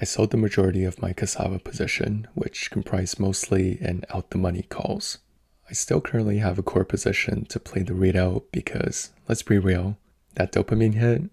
I sold the majority of my Cassava position, which comprised mostly in out-the-money calls. I still currently have a core position to play the readout because, let's be real, that dopamine hit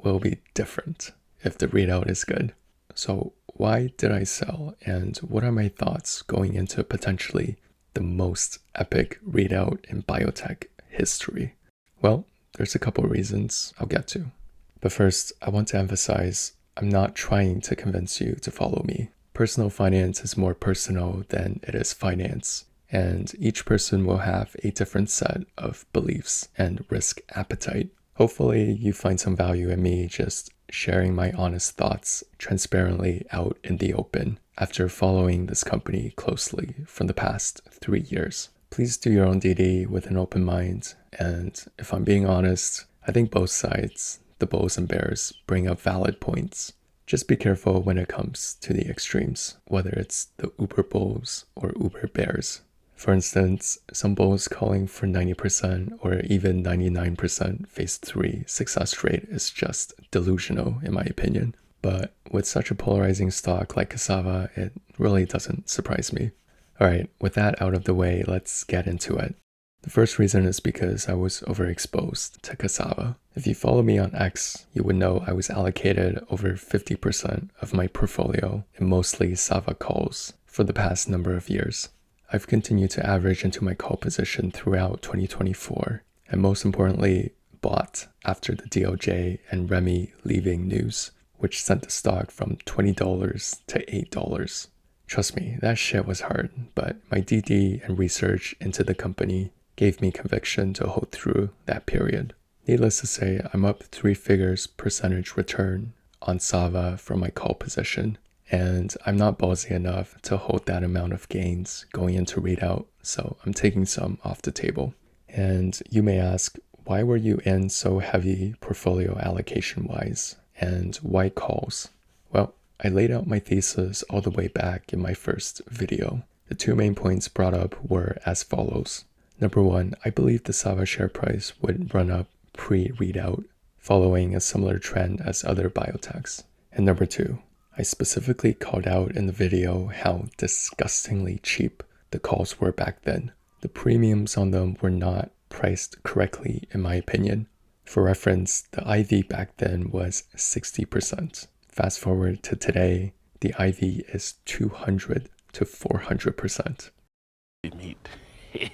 will be different if the readout is good. So why did I sell, and what are my thoughts going into potentially the most epic readout in biotech history? Well, there's a couple reasons I'll get to. But first, I want to emphasize I'm not trying to convince you to follow me. Personal finance is more personal than it is finance, and each person will have a different set of beliefs and risk appetite. Hopefully, you find some value in me just sharing my honest thoughts transparently out in the open after following this company closely for the past 3 years. Please do your own DD with an open mind, and if I'm being honest, I think both sides, the bulls and bears, bring up valid points. Just be careful when it comes to the extremes, whether it's the uber bulls or uber bears. For instance, some bulls calling for 90% or even 99% phase 3 success rate is just delusional in my opinion. But with such a polarizing stock like Cassava, it really doesn't surprise me. Alright, with that out of the way, let's get into it. The first reason is because I was overexposed to Cassava. If you follow me on X, you would know I was allocated over 50% of my portfolio in mostly SAVA calls for the past number of years. I've continued to average into my call position throughout 2024, and most importantly, bought after the DOJ and Remy leaving news, which sent the stock from $20 to $8. Trust me, that shit was hard, but my DD and research into the company gave me conviction to hold through that period. Needless to say, I'm up 3 figures percentage return on SAVA from my call position, and I'm not ballsy enough to hold that amount of gains going into readout, so I'm taking some off the table. And you may ask, why were you in so heavy portfolio allocation wise, and why calls? Well, I laid out my thesis all the way back in my first video. The 2 main points brought up were as follows. Number 1, I believe the SAVA share price would run up pre-readout, following a similar trend as other biotechs. And number 2, I specifically called out in the video how disgustingly cheap the calls were back then. The premiums on them were not priced correctly in my opinion. For reference, the IV back then was 60%. Fast forward to today, the IV is 200 to 400%.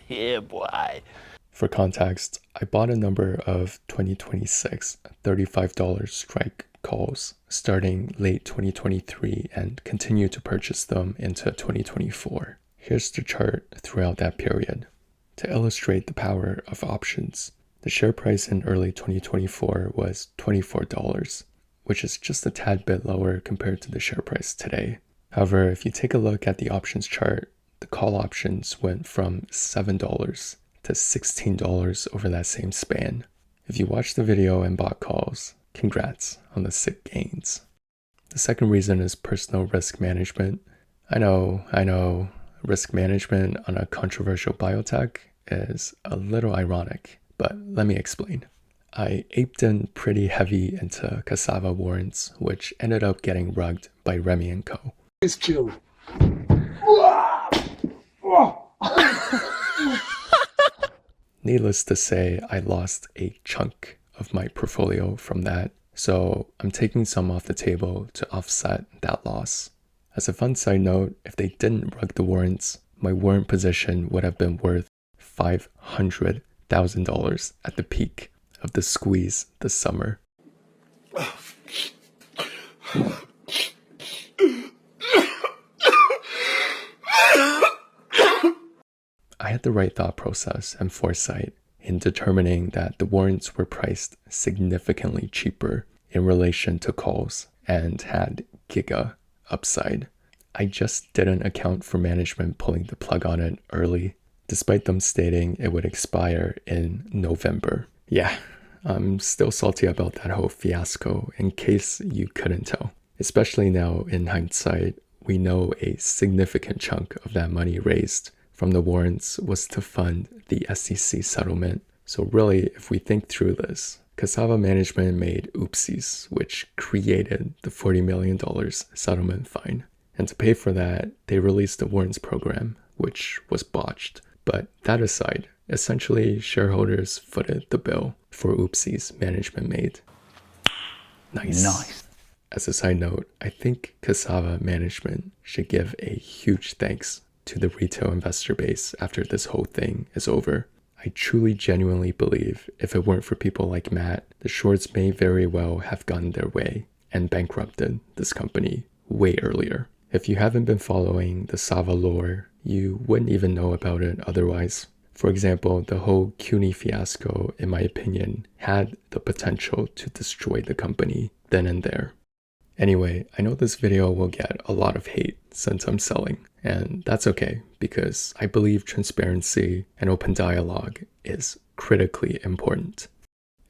Yeah, boy. For context, I bought a number of 2026 $35 strike calls starting late 2023 and continued to purchase them into 2024. Here's the chart throughout that period. To illustrate the power of options, the share price in early 2024 was $24, which is just a tad bit lower compared to the share price today. However, if you take a look at the options chart, the call options went from $7 to $16 over that same span. If you watched the video and bought calls, congrats on the sick gains. The second reason is personal risk management. I know, risk management on a controversial biotech is a little ironic, but let me explain. I aped in pretty heavy into Cassava warrants, which ended up getting rugged by Remy & Co. Please kill. Needless to say, I lost a chunk of my portfolio from that, so I'm taking some off the table to offset that loss. As a fun side note, if they didn't rug the warrants, my warrant position would have been worth $500,000 at the peak of the squeeze this summer. I had the right thought process and foresight in determining that the warrants were priced significantly cheaper in relation to calls and had giga upside. I just didn't account for management pulling the plug on it early, despite them stating it would expire in November. Yeah, I'm still salty about that whole fiasco in case you couldn't tell. Especially now in hindsight, we know a significant chunk of that money raised from the warrants was to fund the SEC settlement. So really, if we think through this, Cassava management made oopsies, which created the $40 million settlement fine. And to pay for that, they released the warrants program, which was botched. But that aside, essentially shareholders footed the bill for oopsies management made. Nice. As a side note, I think Cassava management should give a huge thanks to the retail investor base after this whole thing is over. I truly genuinely believe if it weren't for people like Matt, the shorts may very well have gone their way and bankrupted this company way earlier. If you haven't been following the SAVA lore, you wouldn't even know about it otherwise. For example, the whole CUNY fiasco, in my opinion, had the potential to destroy the company then and there. Anyway, I know this video will get a lot of hate since I'm selling, and that's okay because I believe transparency and open dialogue is critically important.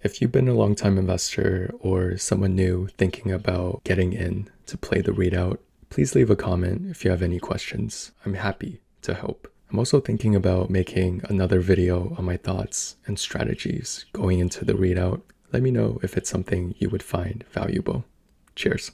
If you've been a long-time investor or someone new thinking about getting in to play the readout, please leave a comment if you have any questions. I'm happy to help. I'm also thinking about making another video on my thoughts and strategies going into the readout. Let me know if it's something you would find valuable. Cheers.